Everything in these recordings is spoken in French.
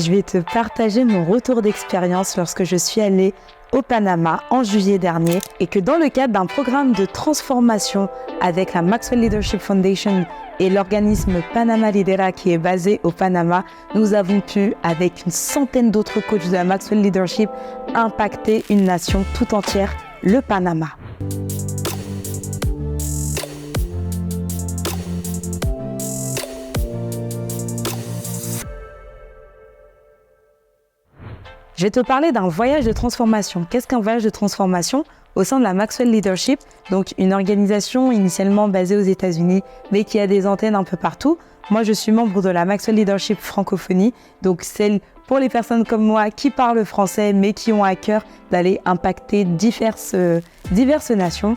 je vais te partager mon retour d'expérience lorsque je suis allée au Panama en juillet dernier et que dans le cadre d'un programme de transformation avec la Maxwell Leadership Foundation et l'organisme Panama Lidera qui est basé au Panama, nous avons pu, avec une centaine d'autres coachs de la Maxwell Leadership, impacter une nation tout entière, le Panama. Je vais te parler d'un voyage de transformation. Qu'est-ce qu'un voyage de transformation au sein de la Maxwell Leadership, donc une organisation initialement basée aux États-Unis, mais qui a des antennes un peu partout. Moi, je suis membre de la Maxwell Leadership Francophonie, donc celle pour les personnes comme moi qui parlent français, mais qui ont à cœur d'aller impacter diverses nations.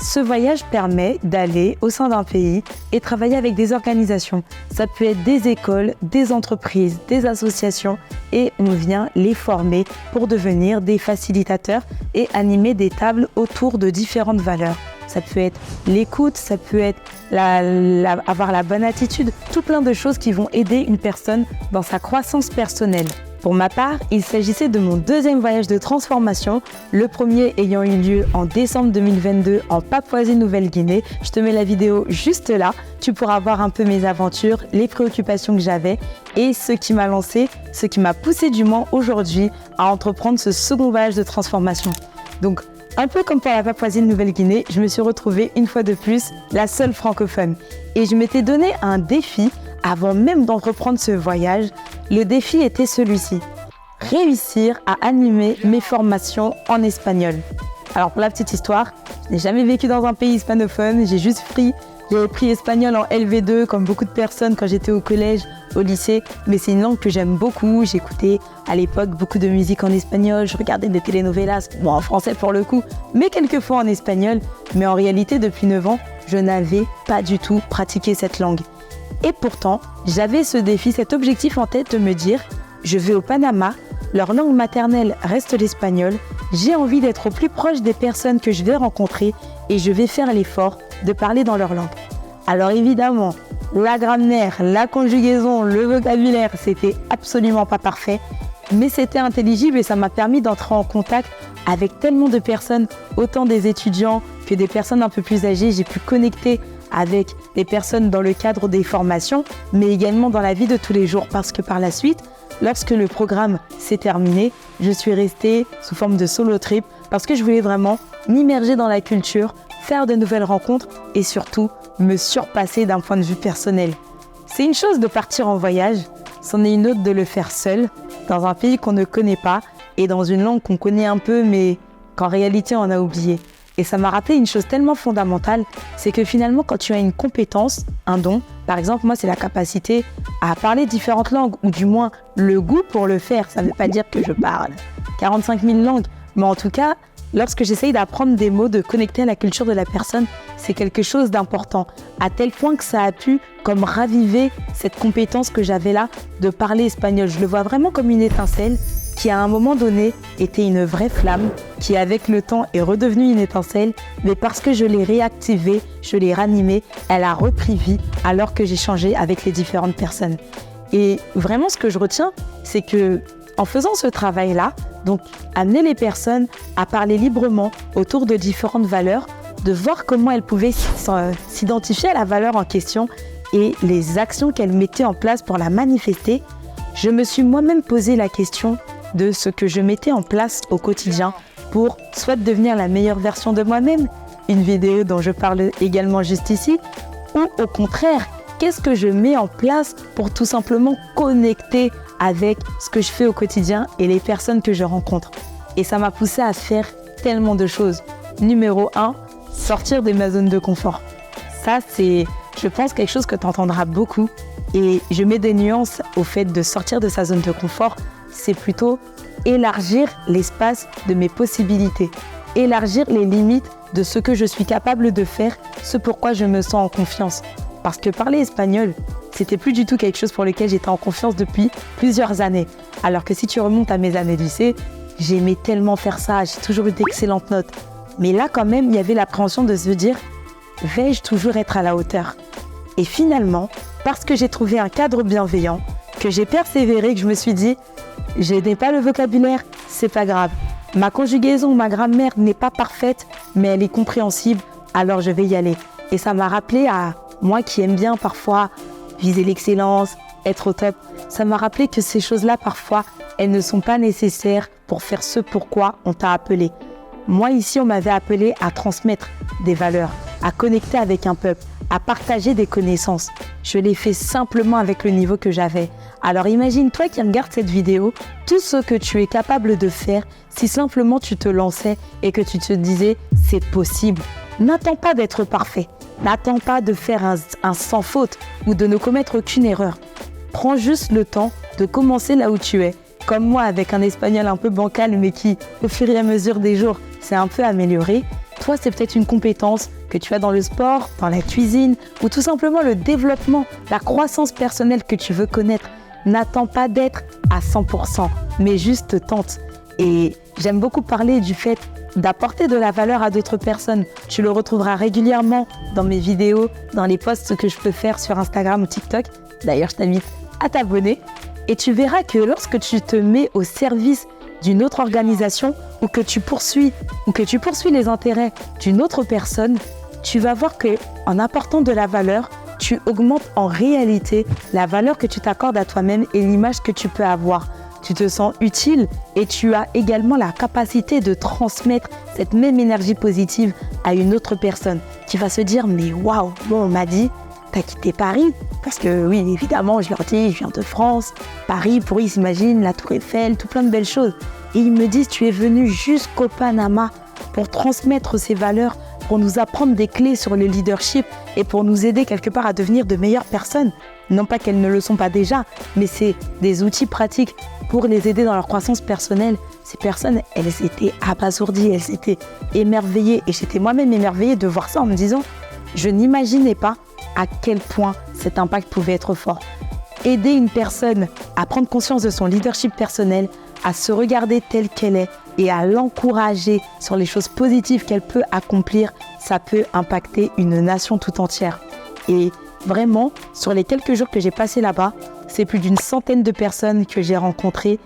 Ce voyage permet d'aller au sein d'un pays et travailler avec des organisations. Ça peut être des écoles, des entreprises, des associations et on vient les former pour devenir des facilitateurs et animer des tables autour de différentes valeurs. Ça peut être l'écoute, ça peut être avoir la bonne attitude, tout plein de choses qui vont aider une personne dans sa croissance personnelle. Pour ma part, il s'agissait de mon deuxième voyage de transformation, le premier ayant eu lieu en décembre 2022 en Papouasie-Nouvelle-Guinée. Je te mets la vidéo juste là, tu pourras voir un peu mes aventures, les préoccupations que j'avais et ce qui m'a lancé, ce qui m'a poussé du moins aujourd'hui à entreprendre ce second voyage de transformation. Donc, un peu comme pour la Papouasie-Nouvelle-Guinée, je me suis retrouvée une fois de plus la seule francophone. Et je m'étais donné un défi avant même d'entreprendre ce voyage. Le défi était celui-ci, réussir à animer mes formations en espagnol. Alors pour la petite histoire, je n'ai jamais vécu dans un pays hispanophone, j'avais pris espagnol en LV2 comme beaucoup de personnes quand j'étais au collège, au lycée, mais c'est une langue que j'aime beaucoup. J'écoutais à l'époque beaucoup de musique en espagnol, je regardais des telenovelas, bon en français pour le coup, mais quelquefois en espagnol. Mais en réalité, depuis 9 ans, je n'avais pas du tout pratiqué cette langue. Et pourtant, j'avais ce défi, cet objectif en tête de me dire « Je vais au Panama, leur langue maternelle reste l'espagnol, j'ai envie d'être au plus proche des personnes que je vais rencontrer et je vais faire l'effort de parler dans leur langue. » Alors évidemment, la grammaire, la conjugaison, le vocabulaire, c'était absolument pas parfait, mais c'était intelligible et ça m'a permis d'entrer en contact avec tellement de personnes, autant des étudiants que des personnes un peu plus âgées. J'ai pu connecter avec des personnes dans le cadre des formations, mais également dans la vie de tous les jours, parce que par la suite, lorsque le programme s'est terminé, je suis restée sous forme de solo trip, parce que je voulais vraiment m'immerger dans la culture, faire de nouvelles rencontres et surtout me surpasser d'un point de vue personnel. C'est une chose de partir en voyage, c'en est une autre de le faire seul, dans un pays qu'on ne connaît pas et dans une langue qu'on connaît un peu, mais qu'en réalité on a oublié. Et ça m'a rappelé une chose tellement fondamentale, c'est que finalement, quand tu as une compétence, un don, par exemple, moi, c'est la capacité à parler différentes langues, ou du moins le goût pour le faire. Ça ne veut pas dire que je parle 45 000 langues, mais en tout cas, lorsque j'essaye d'apprendre des mots, de connecter à la culture de la personne, c'est quelque chose d'important, à tel point que ça a pu comme raviver cette compétence que j'avais là de parler espagnol. Je le vois vraiment comme une étincelle qui à un moment donné était une vraie flamme, qui avec le temps est redevenue une étincelle, mais parce que je l'ai réactivée, je l'ai ranimée, elle a repris vie alors que j'ai changé avec les différentes personnes. Et vraiment ce que je retiens, c'est que en faisant ce travail-là, donc amener les personnes à parler librement autour de différentes valeurs, de voir comment elles pouvaient s'identifier à la valeur en question et les actions qu'elles mettaient en place pour la manifester, je me suis moi-même posé la question de ce que je mettais en place au quotidien pour soit devenir la meilleure version de moi-même, une vidéo dont je parle également juste ici, ou au contraire, qu'est-ce que je mets en place pour tout simplement connecter avec ce que je fais au quotidien et les personnes que je rencontre. Et ça m'a poussé à faire tellement de choses. Numéro 1, sortir de ma zone de confort. Ça, c'est, je pense, quelque chose que tu entendras beaucoup. Et je mets des nuances au fait de sortir de sa zone de confort. C'est plutôt élargir l'espace de mes possibilités, élargir les limites de ce que je suis capable de faire, ce pourquoi je me sens en confiance. Parce que parler espagnol, c'était plus du tout quelque chose pour lequel j'étais en confiance depuis plusieurs années. Alors que si tu remontes à mes années de lycée, j'aimais tellement faire ça, j'ai toujours eu d'excellentes notes. Mais là, quand même, il y avait l'appréhension de se dire « vais-je toujours être à la hauteur ?» Et finalement, parce que j'ai trouvé un cadre bienveillant, que j'ai persévéré, que je me suis dit, je n'ai pas le vocabulaire, c'est pas grave. Ma conjugaison, ma grammaire n'est pas parfaite, mais elle est compréhensible, alors je vais y aller. Et ça m'a rappelé à moi qui aime bien parfois viser l'excellence, être au top. Ça m'a rappelé que ces choses-là, parfois, elles ne sont pas nécessaires pour faire ce pourquoi on t'a appelé. Moi, ici, on m'avait appelé à transmettre des valeurs, à connecter avec un peuple, à partager des connaissances. Je l'ai fait simplement avec le niveau que j'avais. Alors imagine, toi qui regardes cette vidéo, tout ce que tu es capable de faire si simplement tu te lançais et que tu te disais « c'est possible ». N'attends pas d'être parfait. N'attends pas de faire un sans faute ou de ne commettre aucune erreur. Prends juste le temps de commencer là où tu es. Comme moi, avec un espagnol un peu bancal, mais qui, au fur et à mesure des jours, s'est un peu amélioré. Toi, c'est peut-être une compétence que tu as dans le sport, dans la cuisine, ou tout simplement le développement, la croissance personnelle que tu veux connaître. N'attends pas d'être à 100%, mais juste tente. Et j'aime beaucoup parler du fait d'apporter de la valeur à d'autres personnes. Tu le retrouveras régulièrement dans mes vidéos, dans les posts que je peux faire sur Instagram ou TikTok. D'ailleurs, je t'invite à t'abonner. Et tu verras que lorsque tu te mets au service d'une autre organisation ou que tu poursuis les intérêts d'une autre personne, tu vas voir qu'en apportant de la valeur, tu augmentes en réalité la valeur que tu t'accordes à toi-même et l'image que tu peux avoir. Tu te sens utile et tu as également la capacité de transmettre cette même énergie positive à une autre personne qui va se dire « mais waouh, bon, on m'a dit, t'as quitté Paris ?» Parce que oui, évidemment, je leur dis, je viens de France, Paris, pour eux, ils s'imaginent la Tour Eiffel, tout plein de belles choses. Et ils me disent, tu es venu jusqu'au Panama pour transmettre ces valeurs, pour nous apprendre des clés sur le leadership et pour nous aider quelque part à devenir de meilleures personnes. Non pas qu'elles ne le sont pas déjà, mais c'est des outils pratiques pour les aider dans leur croissance personnelle. Ces personnes, elles étaient abasourdies, elles étaient émerveillées. Et j'étais moi-même émerveillée de voir ça en me disant, je n'imaginais pas à quel point cet impact pouvait être fort. Aider une personne à prendre conscience de son leadership personnel, à se regarder telle qu'elle est et à l'encourager sur les choses positives qu'elle peut accomplir, ça peut impacter une nation tout entière. Et vraiment, sur les quelques jours que j'ai passés là-bas, c'est plus d'une centaine de personnes que j'ai rencontrées,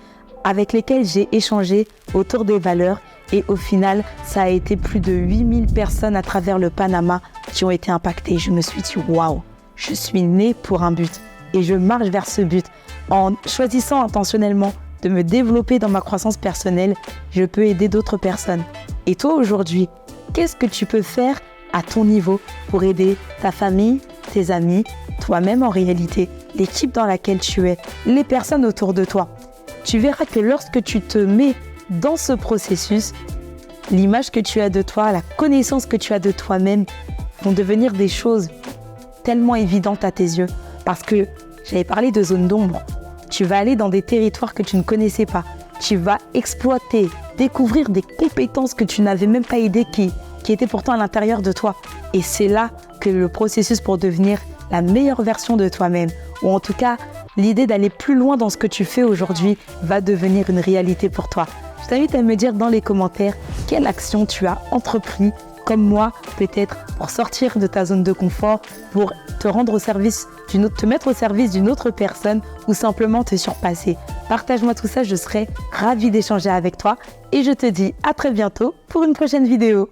avec lesquelles j'ai échangé autour des valeurs. Et au final, ça a été plus de 8000 personnes à travers le Panama qui ont été impactées. Je me suis dit, waouh, je suis née pour un but. Et je marche vers ce but. En choisissant intentionnellement de me développer dans ma croissance personnelle, je peux aider d'autres personnes. Et toi, aujourd'hui, qu'est-ce que tu peux faire à ton niveau pour aider ta famille, tes amis, toi-même en réalité, l'équipe dans laquelle tu es, les personnes autour de toi? Tu verras que lorsque tu te mets dans ce processus, l'image que tu as de toi, la connaissance que tu as de toi-même vont devenir des choses tellement évidentes à tes yeux. Parce que j'avais parlé de zone d'ombre. Tu vas aller dans des territoires que tu ne connaissais pas. Tu vas exploiter, découvrir des compétences que tu n'avais même pas idée qui étaient pourtant à l'intérieur de toi. Et c'est là que le processus pour devenir la meilleure version de toi-même, ou en tout cas, l'idée d'aller plus loin dans ce que tu fais aujourd'hui va devenir une réalité pour toi. Je t'invite à me dire dans les commentaires quelle action tu as entrepris, comme moi, peut-être pour sortir de ta zone de confort, pour te rendre au service te mettre au service d'une autre personne ou simplement te surpasser. Partage-moi tout ça, je serai ravie d'échanger avec toi et je te dis à très bientôt pour une prochaine vidéo.